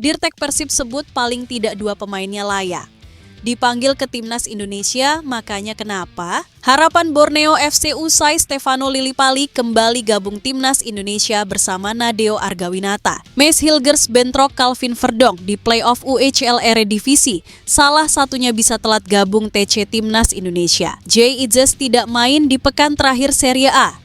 Dirtek Persib sebut paling tidak 2 pemainnya layak. Dipanggil ke Timnas Indonesia, makanya kenapa? Harapan Borneo FC usai Stefano Lillipali kembali gabung Timnas Indonesia bersama Nadeo Argawinata. Mace Hilgers bentrok Calvin Verdonk di playoff UECL Eredivisie. Salah satunya bisa telat gabung TC Timnas Indonesia. Jay Itzes tidak main di pekan terakhir Serie A.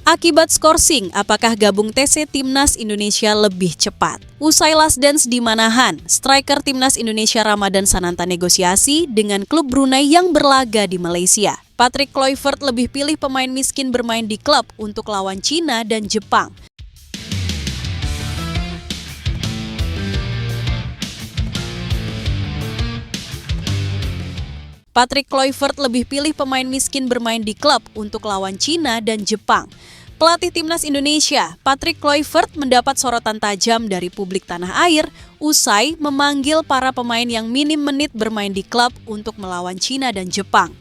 Akibat skorsing, apakah gabung TC Timnas Indonesia lebih cepat? Usai last dance di Manahan, striker Timnas Indonesia Ramadan Sananta negosiasi dengan klub Brunei yang berlaga di Malaysia. Patrick Kluivert lebih pilih pemain miskin bermain di klub untuk lawan Cina dan Jepang. Patrick Kluivert lebih pilih pemain miskin bermain di klub untuk lawan Cina dan Jepang. Pelatih Timnas Indonesia, Patrick Kluivert mendapat sorotan tajam dari publik tanah air usai memanggil para pemain yang minim menit bermain di klub untuk melawan Cina dan Jepang.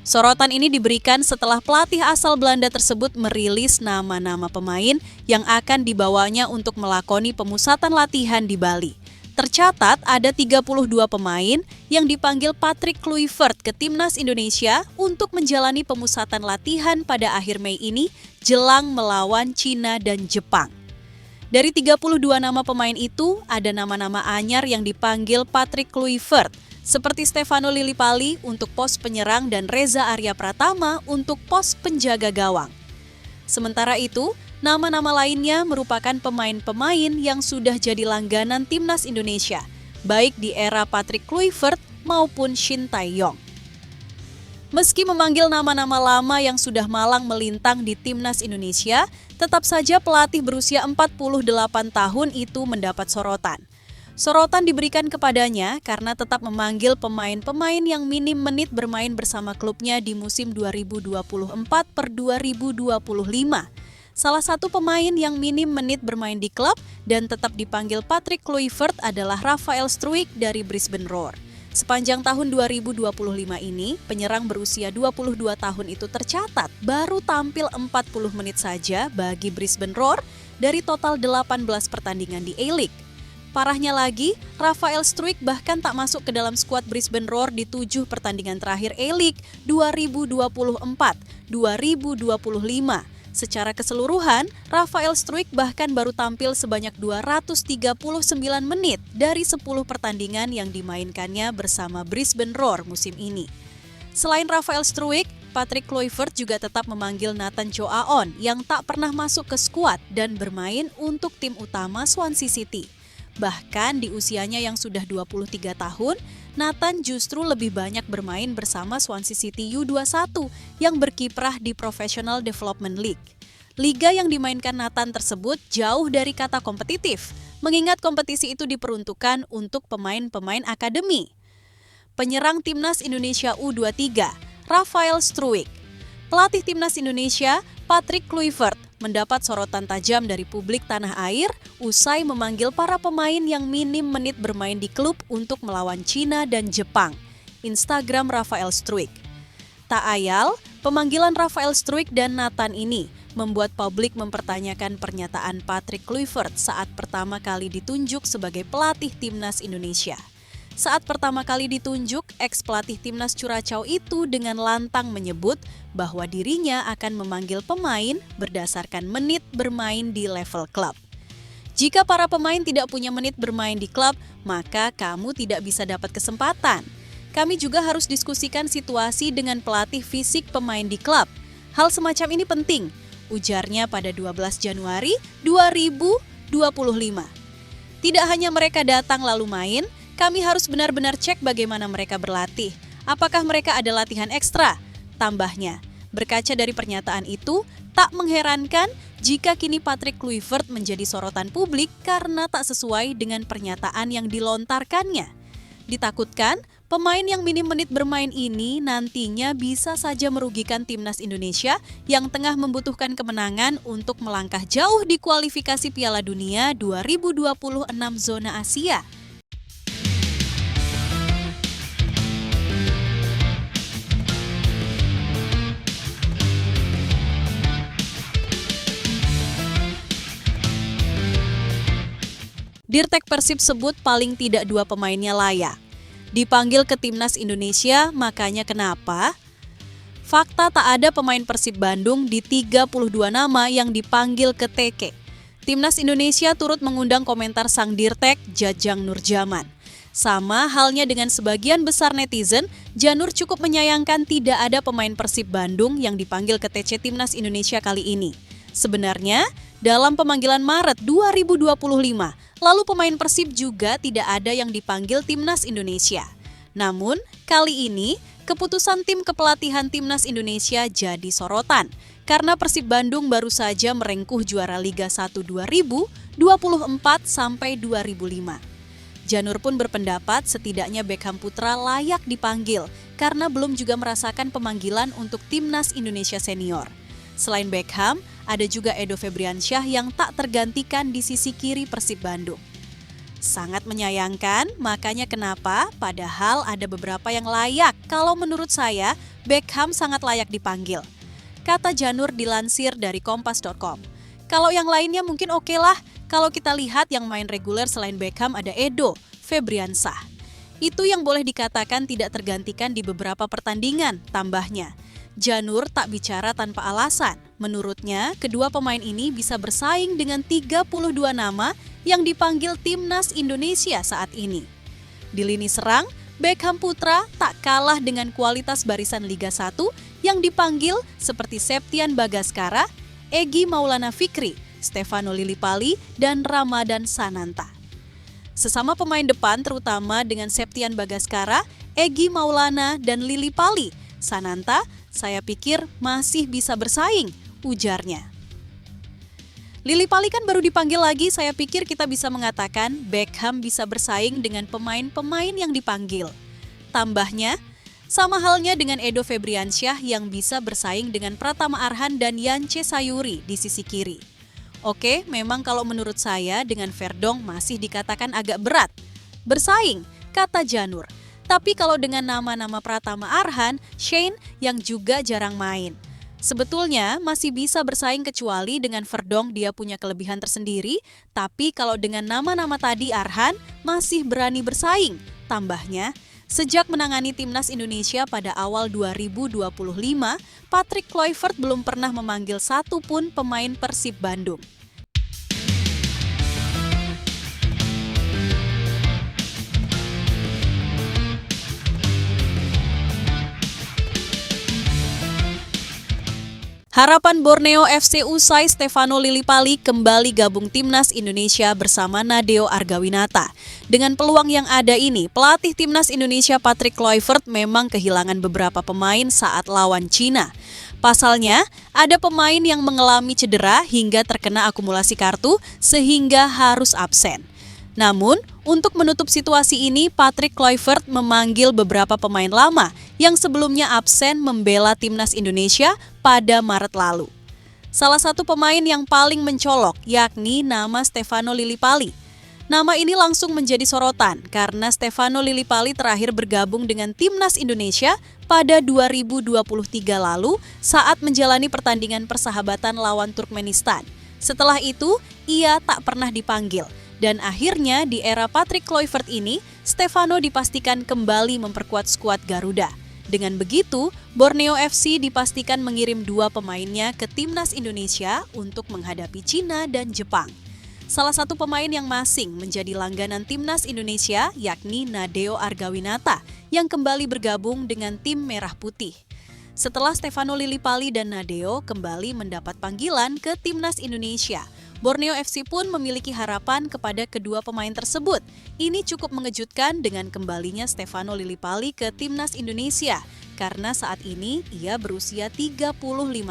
Sorotan ini diberikan setelah pelatih asal Belanda tersebut merilis nama-nama pemain yang akan dibawanya untuk melakoni pemusatan latihan di Bali. Tercatat ada 32 pemain yang dipanggil Patrick Kluivert ke Timnas Indonesia untuk menjalani pemusatan latihan pada akhir Mei ini jelang melawan Cina dan Jepang. Dari 32 nama pemain itu, ada nama-nama anyar yang dipanggil Patrick Kluivert, seperti Stefano Lillipali untuk pos penyerang dan Reza Arya Pratama untuk pos penjaga gawang. Sementara itu, nama-nama lainnya merupakan pemain-pemain yang sudah jadi langganan Timnas Indonesia, baik di era Patrick Kluivert maupun Shin Tae-yong. Meski memanggil nama-nama lama yang sudah malang melintang di Timnas Indonesia, tetap saja pelatih berusia 48 tahun itu mendapat sorotan. Sorotan diberikan kepadanya karena tetap memanggil pemain-pemain yang minim menit bermain bersama klubnya di musim 2024-2025. Salah satu pemain yang minim menit bermain di klub dan tetap dipanggil Patrick Kluivert adalah Rafael Struijk dari Brisbane Roar. Sepanjang tahun 2025 ini, penyerang berusia 22 tahun itu tercatat baru tampil 40 menit saja bagi Brisbane Roar dari total 18 pertandingan di A-League. Parahnya lagi, Rafael Struijk bahkan tak masuk ke dalam skuad Brisbane Roar di 7 pertandingan terakhir A-League 2024-2025. Secara keseluruhan, Rafael Struijk bahkan baru tampil sebanyak 239 menit dari 10 pertandingan yang dimainkannya bersama Brisbane Roar musim ini. Selain Rafael Struijk, Patrick Kluivert juga tetap memanggil Nathan Chow-aon yang tak pernah masuk ke skuad dan bermain untuk tim utama Swansea City. Bahkan di usianya yang sudah 23 tahun, Nathan justru lebih banyak bermain bersama Swansea City U21 yang berkiprah di Professional Development League. Liga yang dimainkan Nathan tersebut jauh dari kata kompetitif, mengingat kompetisi itu diperuntukkan untuk pemain-pemain akademi. Penyerang Timnas Indonesia U23, Rafael Struijk. Pelatih Timnas Indonesia, Patrick Kluivert, mendapat sorotan tajam dari publik tanah air usai memanggil para pemain yang minim menit bermain di klub untuk melawan Cina dan Jepang. Instagram Rafael Struijk. Tak ayal, pemanggilan Rafael Struijk dan Nathan ini membuat publik mempertanyakan pernyataan Patrick Kluivert saat pertama kali ditunjuk sebagai pelatih Timnas Indonesia. Saat pertama kali ditunjuk, ex-pelatih Timnas Curaçao itu dengan lantang menyebut bahwa dirinya akan memanggil pemain berdasarkan menit bermain di level klub. Jika para pemain tidak punya menit bermain di klub, maka kamu tidak bisa dapat kesempatan. Kami juga harus diskusikan situasi dengan pelatih fisik pemain di klub. Hal semacam ini penting, ujarnya pada 12 Januari 2025. Tidak hanya mereka datang lalu main, kami harus benar-benar cek bagaimana mereka berlatih. Apakah mereka ada latihan ekstra? Tambahnya, berkaca dari pernyataan itu, tak mengherankan jika kini Patrick Kluivert menjadi sorotan publik karena tak sesuai dengan pernyataan yang dilontarkannya. Ditakutkan, pemain yang minim menit bermain ini nantinya bisa saja merugikan Timnas Indonesia yang tengah membutuhkan kemenangan untuk melangkah jauh di kualifikasi Piala Dunia 2026 zona Asia. Dirtek Persib sebut paling tidak 2 pemainnya layak. Dipanggil ke Timnas Indonesia, makanya kenapa? Fakta tak ada pemain Persib Bandung di 32 nama yang dipanggil ke TK. Timnas Indonesia turut mengundang komentar sang Dirtek, Jajang Nurjaman. Sama halnya dengan sebagian besar netizen, Janur cukup menyayangkan tidak ada pemain Persib Bandung yang dipanggil ke TC Timnas Indonesia kali ini. Sebenarnya, dalam pemanggilan Maret 2025, lalu pemain Persib juga tidak ada yang dipanggil Timnas Indonesia. Namun, kali ini, keputusan tim kepelatihan Timnas Indonesia jadi sorotan, karena Persib Bandung baru saja merengkuh juara Liga 1 2024 sampai 2005. Janur pun berpendapat setidaknya Beckham Putra layak dipanggil, karena belum juga merasakan pemanggilan untuk Timnas Indonesia Senior. Selain Beckham, ada juga Edo Febriansyah yang tak tergantikan di sisi kiri Persib Bandung. Sangat menyayangkan, makanya kenapa padahal ada beberapa yang layak. Kalau menurut saya, Beckham sangat layak dipanggil. Kata Janur dilansir dari kompas.com. Kalau yang lainnya mungkin oke lah. Kalau kita lihat yang main reguler selain Beckham ada Edo Febriansyah. Itu yang boleh dikatakan tidak tergantikan di beberapa pertandingan, tambahnya. Janur tak bicara tanpa alasan. Menurutnya, kedua pemain ini bisa bersaing dengan 32 nama yang dipanggil Timnas Indonesia saat ini. Di lini serang, Beckham Putra tak kalah dengan kualitas barisan Liga 1 yang dipanggil seperti Septian Bagaskara, Egy Maulana Fikri, Stefano Lillipali, dan Ramadan Sananta. Sesama pemain depan terutama dengan Septian Bagaskara, Egy Maulana, dan Lillipali, Sananta, saya pikir masih bisa bersaing, ujarnya. Lillipali kan baru dipanggil lagi, saya pikir kita bisa mengatakan Beckham bisa bersaing dengan pemain-pemain yang dipanggil. Tambahnya, sama halnya dengan Edo Febriansyah yang bisa bersaing dengan Pratama Arhan dan Yance Sayuri di sisi kiri. Oke, memang kalau menurut saya dengan Verdong masih dikatakan agak berat. Bersaing, kata Janur. Tapi kalau dengan nama-nama Pratama Arhan, Shane yang juga jarang main. Sebetulnya masih bisa bersaing kecuali dengan Verdong dia punya kelebihan tersendiri, tapi kalau dengan nama-nama tadi Arhan masih berani bersaing. Tambahnya, sejak menangani Timnas Indonesia pada awal 2025, Patrick Kluivert belum pernah memanggil satu pun pemain Persib Bandung. Harapan Borneo FC usai Stefano Lillipali kembali gabung Timnas Indonesia bersama Nadeo Argawinata. Dengan peluang yang ada ini, pelatih Timnas Indonesia Patrick Kluivert memang kehilangan beberapa pemain saat lawan Cina. Pasalnya, ada pemain yang mengalami cedera hingga terkena akumulasi kartu sehingga harus absen. Namun, untuk menutup situasi ini, Patrick Kluivert memanggil beberapa pemain lama yang sebelumnya absen membela Timnas Indonesia pada Maret lalu. Salah satu pemain yang paling mencolok yakni nama Stefano Lillipali. Nama ini langsung menjadi sorotan karena Stefano Lillipali terakhir bergabung dengan Timnas Indonesia pada 2023 lalu saat menjalani pertandingan persahabatan lawan Turkmenistan. Setelah itu, ia tak pernah dipanggil. Dan akhirnya di era Patrick Kluivert ini, Stefano dipastikan kembali memperkuat skuad Garuda. Dengan begitu, Borneo FC dipastikan mengirim 2 pemainnya ke Timnas Indonesia untuk menghadapi Cina dan Jepang. Salah satu pemain yang masing menjadi langganan Timnas Indonesia yakni Nadeo Argawinata yang kembali bergabung dengan tim Merah Putih. Setelah Stefano Lillipali dan Nadeo kembali mendapat panggilan ke Timnas Indonesia, Borneo FC pun memiliki harapan kepada kedua pemain tersebut. Ini cukup mengejutkan dengan kembalinya Stefano Lillipali ke Timnas Indonesia karena saat ini ia berusia 35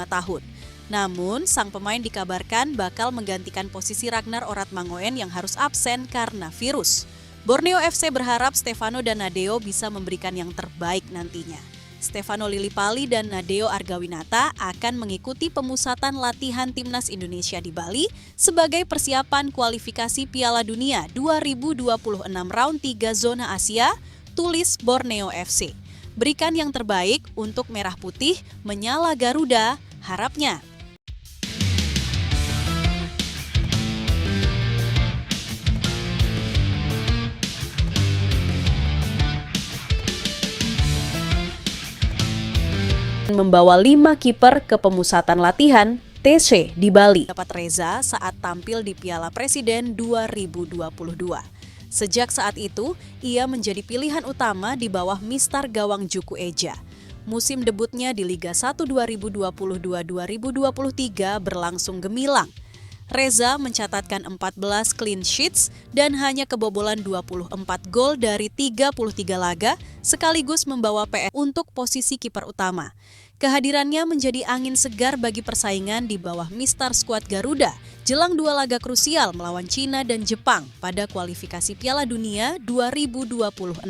tahun. Namun, sang pemain dikabarkan bakal menggantikan posisi Ragnar Oratmangoen yang harus absen karena virus. Borneo FC berharap Stefano dan Nadeo bisa memberikan yang terbaik nantinya. Stefano Lillipali dan Nadeo Argawinata akan mengikuti pemusatan latihan Timnas Indonesia di Bali sebagai persiapan kualifikasi Piala Dunia 2026 Round 3 Zona Asia, tulis Borneo FC. Berikan yang terbaik untuk Merah Putih, menyala Garuda, harapnya. akan membawa 5 kiper ke pemusatan latihan TC di Bali. Dapat Reza saat tampil di Piala Presiden 2022. Sejak saat itu, ia menjadi pilihan utama di bawah Mistar gawang Juku Eja. Musim debutnya di Liga 1 2022-2023 berlangsung gemilang. Reza mencatatkan 14 clean sheets dan hanya kebobolan 24 gol dari 33 laga, sekaligus membawa PS untuk posisi kiper utama. Kehadirannya menjadi angin segar bagi persaingan di bawah Mistar skuad Garuda jelang 2 laga krusial melawan Cina dan Jepang pada kualifikasi Piala Dunia 2026.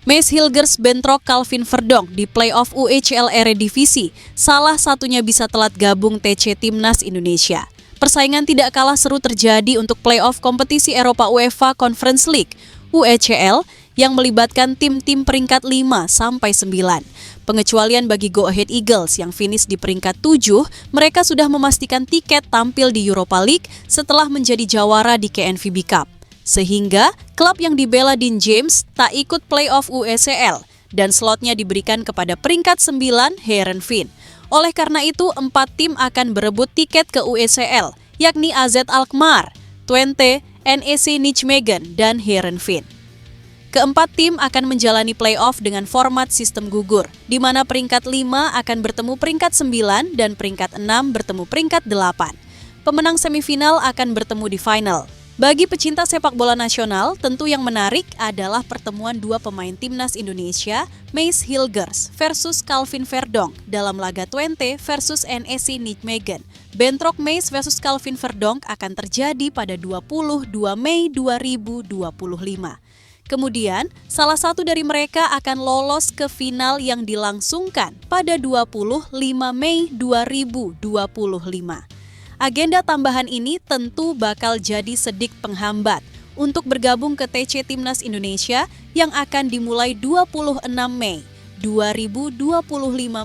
Mace Hilgers bentrok Calvin Verdonk di playoff UECL Eredivisie, salah satunya bisa telat gabung TC Timnas Indonesia. Persaingan tidak kalah seru terjadi untuk playoff kompetisi Eropa UEFA Conference League, UECL, yang melibatkan tim-tim peringkat 5 sampai 9. Pengecualian bagi Go Ahead Eagles yang finish di peringkat 7, mereka sudah memastikan tiket tampil di Europa League setelah menjadi jawara di KNVB Cup. Sehingga, klub yang dibela Dean James tak ikut playoff UECL dan slotnya diberikan kepada peringkat 9 Heerenveen. Oleh karena itu, 4 tim akan berebut tiket ke UECL, yakni AZ Alkmaar, Twente, NEC Nijmegen, dan Heerenveen. Keempat tim akan menjalani playoff dengan format sistem gugur, di mana peringkat 5 akan bertemu peringkat 9 dan peringkat 6 bertemu peringkat 8. Pemenang semifinal akan bertemu di final. Bagi pecinta sepak bola nasional, tentu yang menarik adalah pertemuan 2 pemain timnas Indonesia, Mace Hilgers versus Calvin Verdonk dalam laga Twente versus NEC Nijmegen. Bentrok Mace versus Calvin Verdonk akan terjadi pada 22 Mei 2025. Kemudian, salah satu dari mereka akan lolos ke final yang dilangsungkan pada 25 Mei 2025. Agenda tambahan ini tentu bakal jadi sedik penghambat untuk bergabung ke TC Timnas Indonesia yang akan dimulai 26 Mei 2025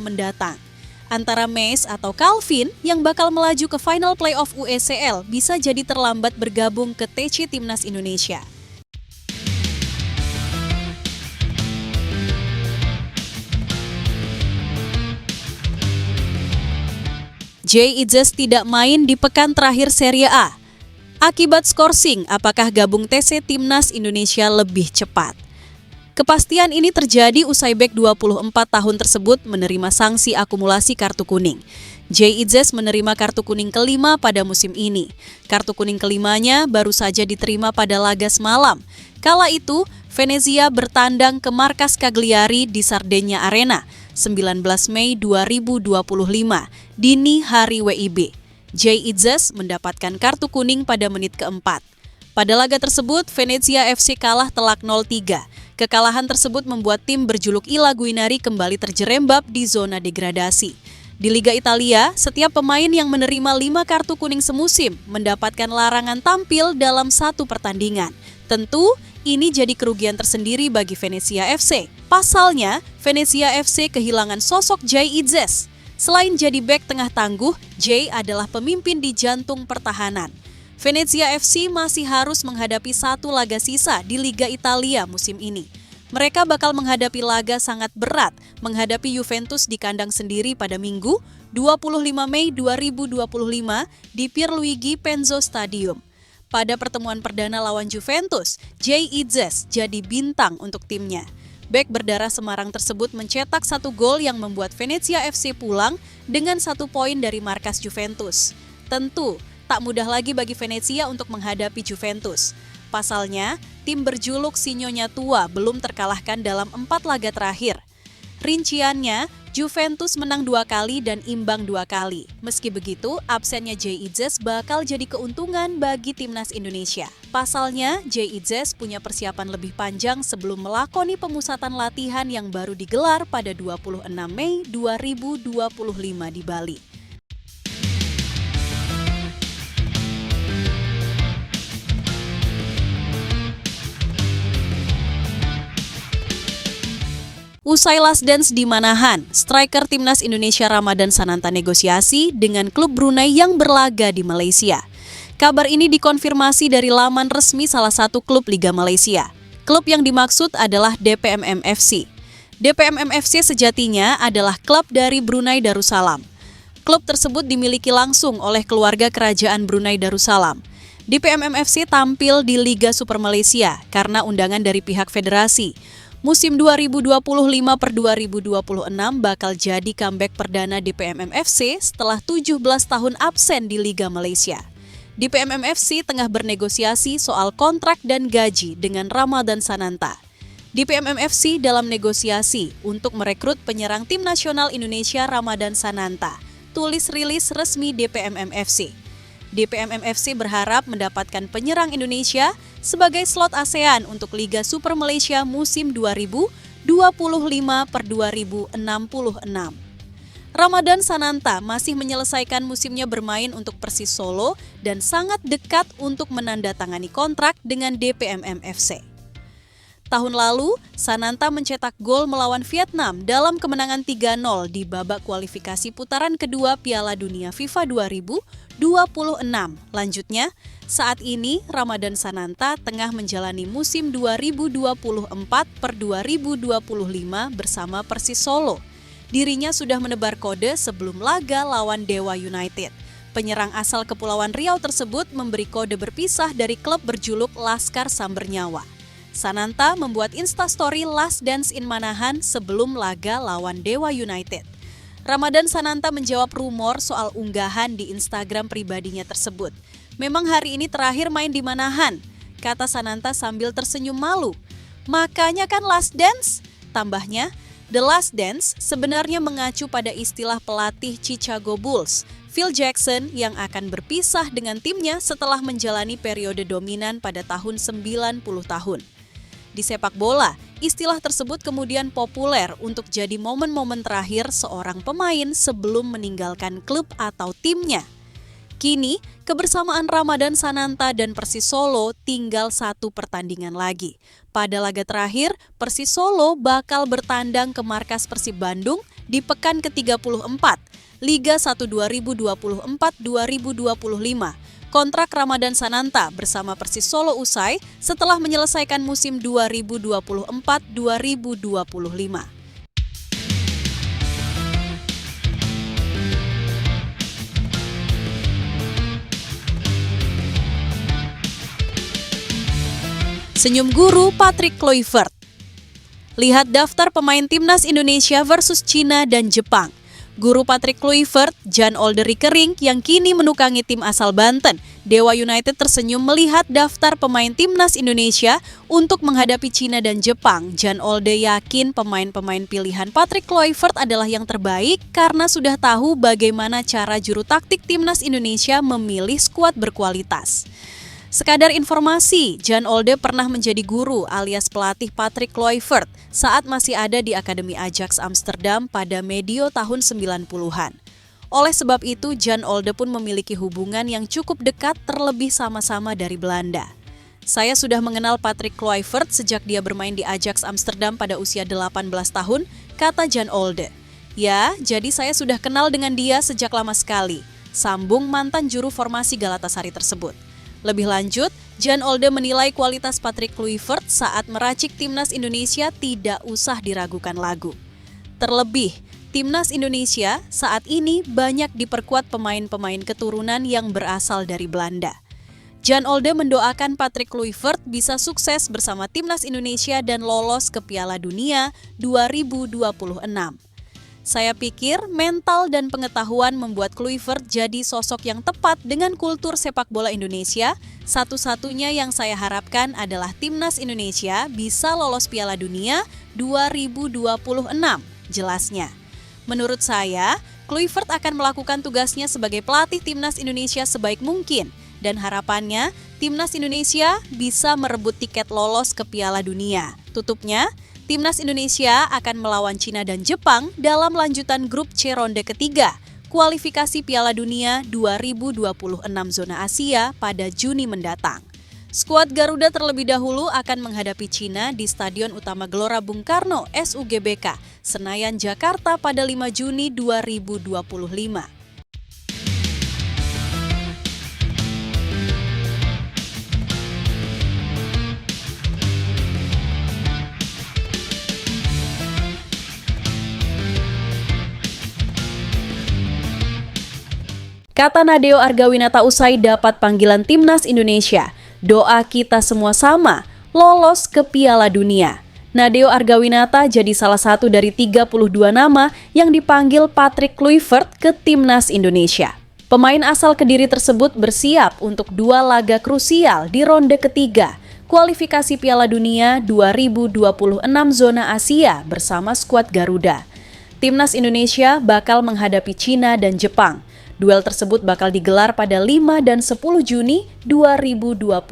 mendatang. Antara Mace atau Calvin yang bakal melaju ke final playoff UECL bisa jadi terlambat bergabung ke TC Timnas Indonesia. Jay Idzes tidak main di pekan terakhir Serie A. Akibat skorsing, apakah gabung TC Timnas Indonesia lebih cepat? Kepastian ini terjadi usai bek 24 tahun tersebut menerima sanksi akumulasi kartu kuning. Jay Idzes menerima kartu kuning kelima pada musim ini. Kartu kuning kelimanya baru saja diterima pada laga semalam. Kala itu, Venezia bertandang ke markas Cagliari di Sardegna Arena, 19 Mei 2025, dini hari WIB. Jay Idzes mendapatkan kartu kuning pada menit keempat. Pada laga tersebut, Venezia FC kalah telak 0-3. Kekalahan tersebut membuat tim berjuluk I Laguinari kembali terjerembab di zona degradasi. Di Liga Italia, setiap pemain yang menerima 5 kartu kuning semusim mendapatkan larangan tampil dalam 1 pertandingan. Tentu, ini jadi kerugian tersendiri bagi Venezia FC. Pasalnya, Venezia FC kehilangan sosok Jay Idzes. Selain jadi bek tengah tangguh, Jay adalah pemimpin di jantung pertahanan. Venezia FC masih harus menghadapi 1 laga sisa di Liga Italia musim ini. Mereka bakal menghadapi laga sangat berat, menghadapi Juventus di kandang sendiri pada Minggu, 25 Mei 2025 di Pierluigi Penzo Stadium. Pada pertemuan perdana lawan Juventus, Jay Idzes jadi bintang untuk timnya. Bek berdarah Semarang tersebut mencetak 1 gol yang membuat Venezia FC pulang dengan 1 poin dari markas Juventus. Tentu, tak mudah lagi bagi Venezia untuk menghadapi Juventus. Pasalnya, tim berjuluk Sinyonya Tua belum terkalahkan dalam 4 laga terakhir. Rinciannya, Juventus menang 2 kali dan imbang 2 kali. Meski begitu, absennya Jay Idzes bakal jadi keuntungan bagi timnas Indonesia. Pasalnya, Jay Idzes punya persiapan lebih panjang sebelum melakoni pemusatan latihan yang baru digelar pada 26 Mei 2025 di Bali. Usai last dance di Manahan, striker timnas Indonesia Ramadan Sananta negosiasi dengan klub Brunei yang berlaga di Malaysia. Kabar ini dikonfirmasi dari laman resmi salah satu klub Liga Malaysia. Klub yang dimaksud adalah DPMM FC. DPMM FC sejatinya adalah klub dari Brunei Darussalam. Klub tersebut dimiliki langsung oleh keluarga kerajaan Brunei Darussalam. DPMM FC tampil di Liga Super Malaysia karena undangan dari pihak federasi. Musim 2025-2026 bakal jadi comeback perdana DPMM FC setelah 17 tahun absen di Liga Malaysia. DPMM FC tengah bernegosiasi soal kontrak dan gaji dengan Ramadan Sananta. DPMM FC dalam negosiasi untuk merekrut penyerang tim nasional Indonesia Ramadan Sananta, tulis rilis resmi DPMM FC. DPMM FC berharap mendapatkan penyerang Indonesia sebagai slot ASEAN untuk Liga Super Malaysia musim 2025-2066. Ramadan Sananta masih menyelesaikan musimnya bermain untuk Persis Solo dan sangat dekat untuk menandatangani kontrak dengan DPMM FC. Tahun lalu, Sananta mencetak gol melawan Vietnam dalam kemenangan 3-0 di babak kualifikasi putaran kedua Piala Dunia FIFA 2026. Lanjutnya, saat ini Ramadan Sananta tengah menjalani musim 2024-2025 bersama Persis Solo. Dirinya sudah menebar kode sebelum laga lawan Dewa United. Penyerang asal Kepulauan Riau tersebut memberi kode berpisah dari klub berjuluk Laskar Sambernyawa. Sananta membuat instastory Last Dance in Manahan sebelum laga lawan Dewa United. Ramadan Sananta menjawab rumor soal unggahan di Instagram pribadinya tersebut. Memang hari ini terakhir main di Manahan, kata Sananta sambil tersenyum malu. Makanya kan Last Dance? Tambahnya, The Last Dance sebenarnya mengacu pada istilah pelatih Chicago Bulls, Phil Jackson, yang akan berpisah dengan timnya setelah menjalani periode dominan pada tahun 90 tahun. Di sepak bola, istilah tersebut kemudian populer untuk jadi momen-momen terakhir seorang pemain sebelum meninggalkan klub atau timnya. Kini, kebersamaan Ramadan Sananta dan Persis Solo tinggal satu pertandingan lagi. Pada laga terakhir, Persis Solo bakal bertandang ke markas Persib Bandung di pekan ke-34, Liga 1 2024-2025. Kontrak Ramadan Sananta bersama Persis Solo usai setelah menyelesaikan musim 2024-2025. Senyum guru Patrick Kluivert. Lihat daftar pemain timnas Indonesia versus Cina dan Jepang. Guru Patrick Kluivert, Jan Olde Rickering yang kini menukangi tim asal Banten, Dewa United tersenyum melihat daftar pemain timnas Indonesia untuk menghadapi Cina dan Jepang. Jan Olde yakin pemain-pemain pilihan Patrick Kluivert adalah yang terbaik karena sudah tahu bagaimana cara juru taktik timnas Indonesia memilih skuad berkualitas. Sekadar informasi, Jan Olde pernah menjadi guru alias pelatih Patrick Kluivert saat masih ada di Akademi Ajax Amsterdam pada medio tahun 90-an. Oleh sebab itu, Jan Olde pun memiliki hubungan yang cukup dekat terlebih sama-sama dari Belanda. Saya sudah mengenal Patrick Kluivert sejak dia bermain di Ajax Amsterdam pada usia 18 tahun, kata Jan Olde. Ya, jadi saya sudah kenal dengan dia sejak lama sekali, sambung mantan juru formasi Galatasaray tersebut. Lebih lanjut, Jan Olde menilai kualitas Patrick Kluivert saat meracik timnas Indonesia tidak usah diragukan lagu. Terlebih, timnas Indonesia saat ini banyak diperkuat pemain-pemain keturunan yang berasal dari Belanda. Jan Olde mendoakan Patrick Kluivert bisa sukses bersama timnas Indonesia dan lolos ke Piala Dunia 2026. Saya pikir mental dan pengetahuan membuat Kluivert jadi sosok yang tepat dengan kultur sepak bola Indonesia. Satu-satunya yang saya harapkan adalah timnas Indonesia bisa lolos Piala Dunia 2026, jelasnya. Menurut saya, Kluivert akan melakukan tugasnya sebagai pelatih timnas Indonesia sebaik mungkin dan harapannya timnas Indonesia bisa merebut tiket lolos ke Piala Dunia. Tutupnya, timnas Indonesia akan melawan Cina dan Jepang dalam lanjutan grup C ronde ketiga, kualifikasi Piala Dunia 2026 zona Asia pada Juni mendatang. Skuad Garuda terlebih dahulu akan menghadapi Cina di Stadion Utama Gelora Bung Karno SUGBK, Senayan, Jakarta pada 5 Juni 2025. Kata Nadeo Argawinata usai dapat panggilan Timnas Indonesia, doa kita semua sama, lolos ke Piala Dunia. Nadeo Argawinata jadi salah satu dari 32 nama yang dipanggil Patrick Kluivert ke Timnas Indonesia. Pemain asal Kediri tersebut bersiap untuk 2 laga krusial di ronde ketiga kualifikasi Piala Dunia 2026 zona Asia bersama skuad Garuda. Timnas Indonesia bakal menghadapi Cina dan Jepang. Duel tersebut bakal digelar pada 5 dan 10 Juni 2025.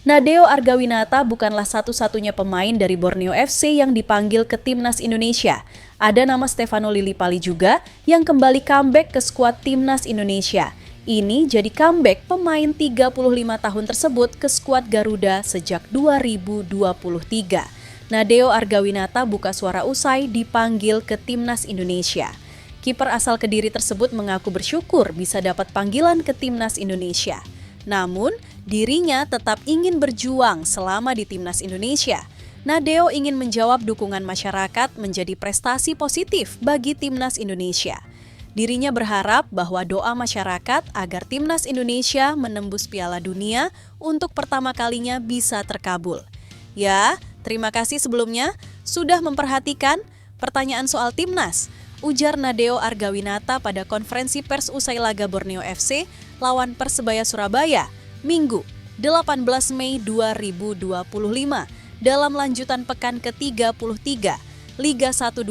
Nadeo Argawinata bukanlah satu-satunya pemain dari Borneo FC yang dipanggil ke Timnas Indonesia. Ada nama Stefano Lillipali juga yang kembali comeback ke skuad Timnas Indonesia. Ini jadi comeback pemain 35 tahun tersebut ke skuad Garuda sejak 2023. Nadeo Argawinata buka suara usai dipanggil ke Timnas Indonesia. Kiper asal Kediri tersebut mengaku bersyukur bisa dapat panggilan ke Timnas Indonesia. Namun, dirinya tetap ingin berjuang selama di Timnas Indonesia. Nadeo ingin menjawab dukungan masyarakat menjadi prestasi positif bagi Timnas Indonesia. Dirinya berharap bahwa doa masyarakat agar Timnas Indonesia menembus Piala Dunia untuk pertama kalinya bisa terkabul. Ya, terima kasih sebelumnya sudah memperhatikan pertanyaan soal Timnas, ujar Nadeo Argawinata pada konferensi pers usai laga Borneo FC lawan Persebaya Surabaya, Minggu 18 Mei 2025 dalam lanjutan pekan ke-33 Liga 1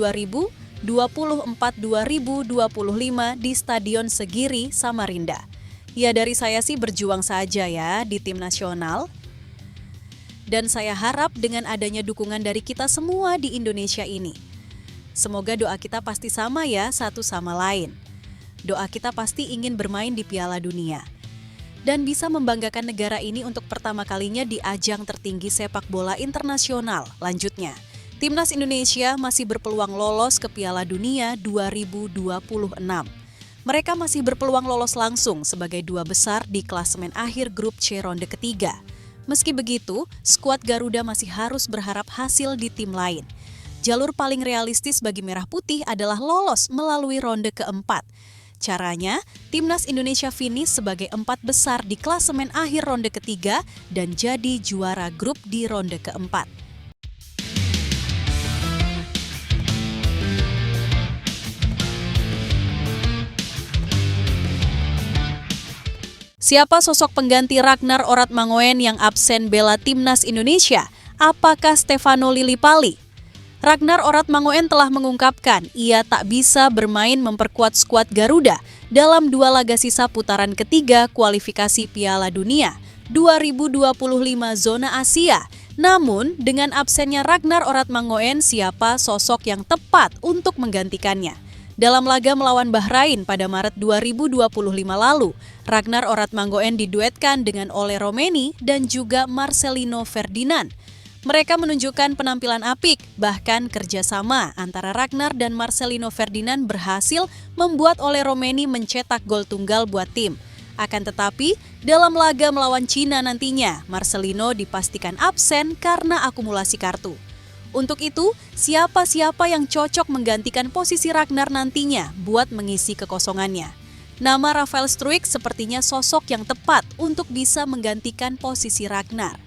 2024-2025 di Stadion Segiri, Samarinda. Ya, dari saya sih berjuang saja ya di tim nasional. Dan saya harap dengan adanya dukungan dari kita semua di Indonesia ini, semoga doa kita pasti sama ya satu sama lain. Doa kita pasti ingin bermain di Piala Dunia dan bisa membanggakan negara ini untuk pertama kalinya di ajang tertinggi sepak bola internasional. Lanjutnya, Timnas Indonesia masih berpeluang lolos ke Piala Dunia 2026. Mereka masih berpeluang lolos langsung sebagai 2 besar di klasemen akhir grup C ronde ketiga. Meski begitu, skuad Garuda masih harus berharap hasil di tim lain. Jalur paling realistis bagi Merah Putih adalah lolos melalui ronde keempat. Caranya, Timnas Indonesia finish sebagai 4 besar di klasemen akhir ronde ketiga dan jadi juara grup di ronde keempat. Siapa sosok pengganti Ragnar Oratmangoen yang absen bela Timnas Indonesia? Apakah Stefano Lillipali? Ragnar Oratmangoen telah mengungkapkan ia tak bisa bermain memperkuat skuad Garuda dalam 2 laga sisa putaran ketiga kualifikasi Piala Dunia 2025 zona Asia. Namun, dengan absennya Ragnar Oratmangoen, siapa sosok yang tepat untuk menggantikannya? Dalam laga melawan Bahrain pada Maret 2025 lalu, Ragnar Oratmangoen diduetkan dengan Ole Romeni dan juga Marcelino Ferdinand. Mereka menunjukkan penampilan apik, bahkan kerjasama antara Ragnar dan Marcelino Ferdinand berhasil membuat Ole Romeni mencetak gol tunggal buat tim. Akan tetapi, dalam laga melawan Cina nantinya, Marcelino dipastikan absen karena akumulasi kartu. Untuk itu, siapa-siapa yang cocok menggantikan posisi Ragnar nantinya buat mengisi kekosongannya? Nama Rafael Struijk sepertinya sosok yang tepat untuk bisa menggantikan posisi Ragnar.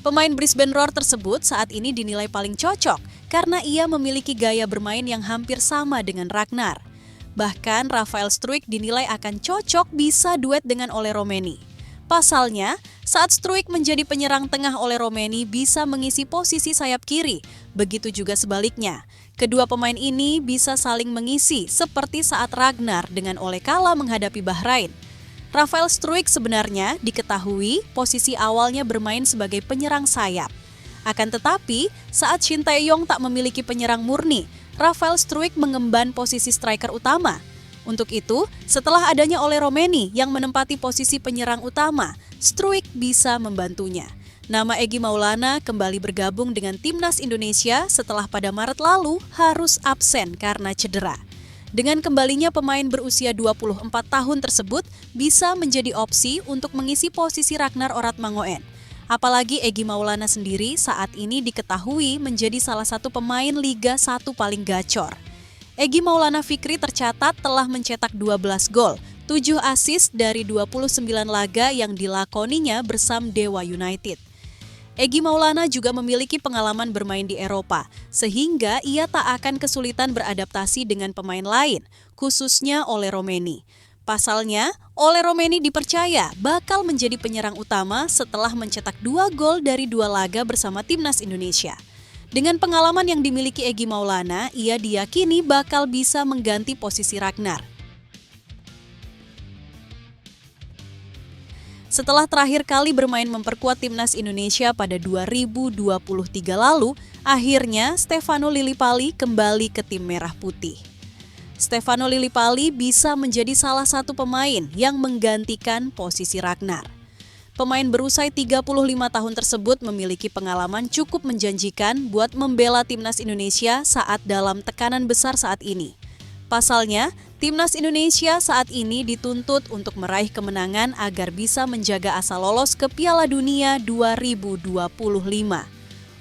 Pemain Brisbane Roar tersebut saat ini dinilai paling cocok karena ia memiliki gaya bermain yang hampir sama dengan Ragnar. Bahkan Rafael Struijk dinilai akan cocok bisa duet dengan Ole Romeni. Pasalnya, saat Struijk menjadi penyerang tengah, Ole Romeni bisa mengisi posisi sayap kiri. Begitu juga sebaliknya. Kedua pemain ini bisa saling mengisi seperti saat Ragnar dengan Ole kala menghadapi Bahrain. Rafael Struijk sebenarnya diketahui posisi awalnya bermain sebagai penyerang sayap. Akan tetapi, saat Shin Tae-yong tak memiliki penyerang murni, Rafael Struijk mengemban posisi striker utama. Untuk itu, setelah adanya Ole Romeni yang menempati posisi penyerang utama, Struijk bisa membantunya. Nama Egy Maulana kembali bergabung dengan Timnas Indonesia setelah pada Maret lalu harus absen karena cedera. Dengan kembalinya pemain berusia 24 tahun tersebut bisa menjadi opsi untuk mengisi posisi Ragnar Oratmangoen. Apalagi Egy Maulana sendiri saat ini diketahui menjadi salah satu pemain Liga 1 paling gacor. Egy Maulana Fikri tercatat telah mencetak 12 gol, 7 assist dari 29 laga yang dilakoninya bersama Dewa United. Egy Maulana juga memiliki pengalaman bermain di Eropa, sehingga ia tak akan kesulitan beradaptasi dengan pemain lain, khususnya Ole Romeni. Pasalnya, Ole Romeni dipercaya bakal menjadi penyerang utama setelah mencetak 2 gol dari 2 laga bersama timnas Indonesia. Dengan pengalaman yang dimiliki Egy Maulana, ia diyakini bakal bisa mengganti posisi Ragnar. Setelah terakhir kali bermain memperkuat timnas Indonesia pada 2023 lalu, akhirnya Stefano Lillipali kembali ke tim Merah Putih. Stefano Lillipali bisa menjadi salah satu pemain yang menggantikan posisi Ragnar. Pemain berusia 35 tahun tersebut memiliki pengalaman cukup menjanjikan buat membela timnas Indonesia saat dalam tekanan besar saat ini. Pasalnya, timnas Indonesia saat ini dituntut untuk meraih kemenangan agar bisa menjaga asa lolos ke Piala Dunia 2025.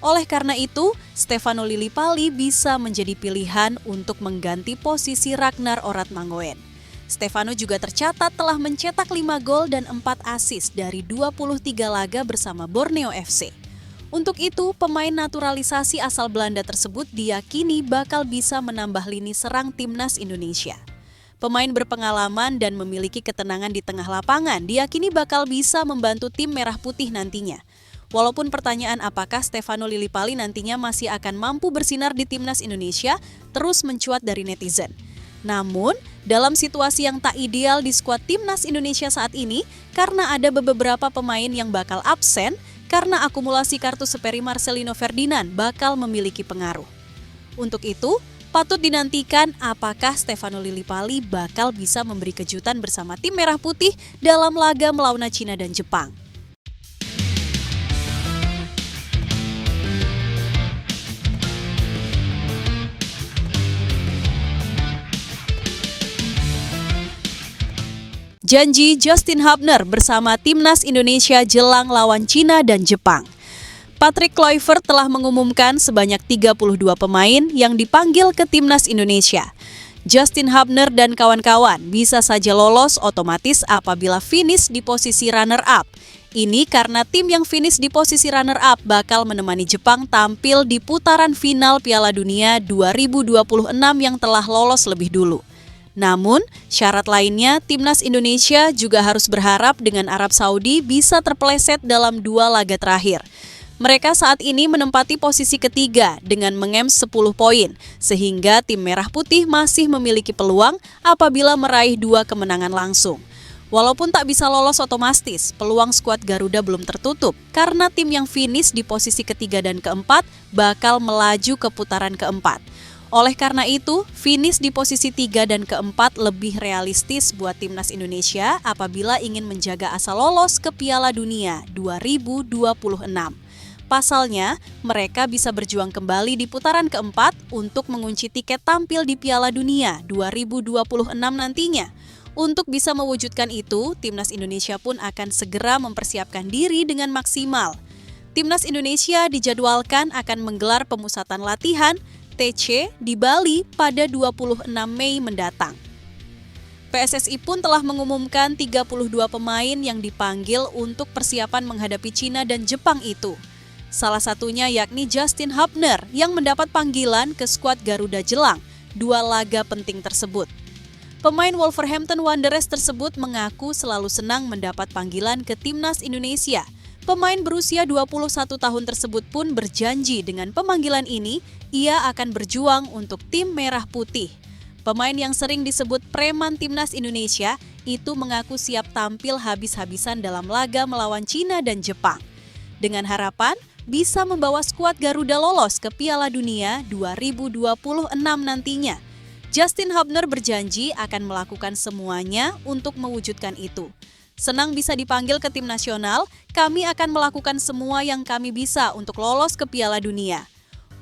Oleh karena itu, Stefano Lillipali bisa menjadi pilihan untuk mengganti posisi Ragnar Oratmangoen. Stefano juga tercatat telah mencetak 5 gol dan 4 assist dari 23 laga bersama Borneo FC. Untuk itu, pemain naturalisasi asal Belanda tersebut diyakini bakal bisa menambah lini serang timnas Indonesia. Pemain berpengalaman dan memiliki ketenangan di tengah lapangan diyakini bakal bisa membantu tim Merah Putih nantinya. Walaupun pertanyaan apakah Stefano Lillipali nantinya masih akan mampu bersinar di timnas Indonesia terus mencuat dari netizen. Namun, dalam situasi yang tak ideal di skuad timnas Indonesia saat ini, karena ada beberapa pemain yang bakal absen, karena akumulasi kartu seperi Marcelino Ferdinand bakal memiliki pengaruh. Untuk itu, patut dinantikan apakah Stefano Lillipali bakal bisa memberi kejutan bersama tim Merah Putih dalam laga melawan Cina dan Jepang. Janji Justin Hubner bersama timnas Indonesia jelang lawan Cina dan Jepang. Patrick Kluivert telah mengumumkan sebanyak 32 pemain yang dipanggil ke timnas Indonesia. Justin Hubner dan kawan-kawan bisa saja lolos otomatis apabila finish di posisi runner-up. Ini karena tim yang finish di posisi runner-up bakal menemani Jepang tampil di putaran final Piala Dunia 2026 yang telah lolos lebih dulu. Namun, syarat lainnya, timnas Indonesia juga harus berharap dengan Arab Saudi bisa terpeleset dalam 2 laga terakhir. Mereka saat ini menempati posisi ketiga dengan mengems 10 poin, sehingga tim Merah Putih masih memiliki peluang apabila meraih 2 kemenangan langsung. Walaupun tak bisa lolos otomatis, peluang skuad Garuda belum tertutup karena tim yang finish di posisi ketiga dan keempat bakal melaju ke putaran keempat. Oleh karena itu, finish di posisi 3 dan keempat lebih realistis buat timnas Indonesia apabila ingin menjaga asa lolos ke Piala Dunia 2026. Pasalnya, mereka bisa berjuang kembali di putaran keempat untuk mengunci tiket tampil di Piala Dunia 2026 nantinya. Untuk bisa mewujudkan itu, timnas Indonesia pun akan segera mempersiapkan diri dengan maksimal. Timnas Indonesia dijadwalkan akan menggelar pemusatan latihan TC di Bali pada 26 Mei mendatang. PSSI pun telah mengumumkan 32 pemain yang dipanggil untuk persiapan menghadapi Cina dan Jepang itu. Salah satunya yakni Justin Hubner yang mendapat panggilan ke skuad Garuda jelang 2 laga penting tersebut. Pemain Wolverhampton Wanderers tersebut mengaku selalu senang mendapat panggilan ke timnas Indonesia. Pemain berusia 21 tahun tersebut pun berjanji dengan pemanggilan ini, ia akan berjuang untuk tim Merah Putih. Pemain yang sering disebut preman timnas Indonesia itu mengaku siap tampil habis-habisan dalam laga melawan Cina dan Jepang. Dengan harapan bisa membawa skuad Garuda lolos ke Piala Dunia 2026 nantinya. Justin Hubner berjanji akan melakukan semuanya untuk mewujudkan itu. Senang bisa dipanggil ke tim nasional, kami akan melakukan semua yang kami bisa untuk lolos ke Piala Dunia.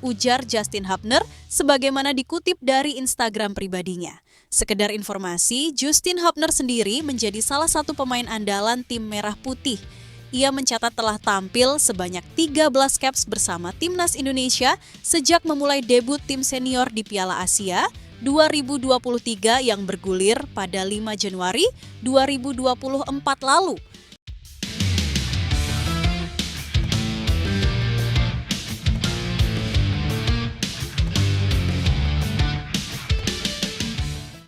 Ujar Justin Hubner sebagaimana dikutip dari Instagram pribadinya. Sekedar informasi, Justin Hubner sendiri menjadi salah satu pemain andalan tim Merah Putih. Ia mencatat telah tampil sebanyak 13 caps bersama timnas Indonesia sejak memulai debut tim senior di Piala Asia 2023 yang bergulir pada 5 Januari 2024 lalu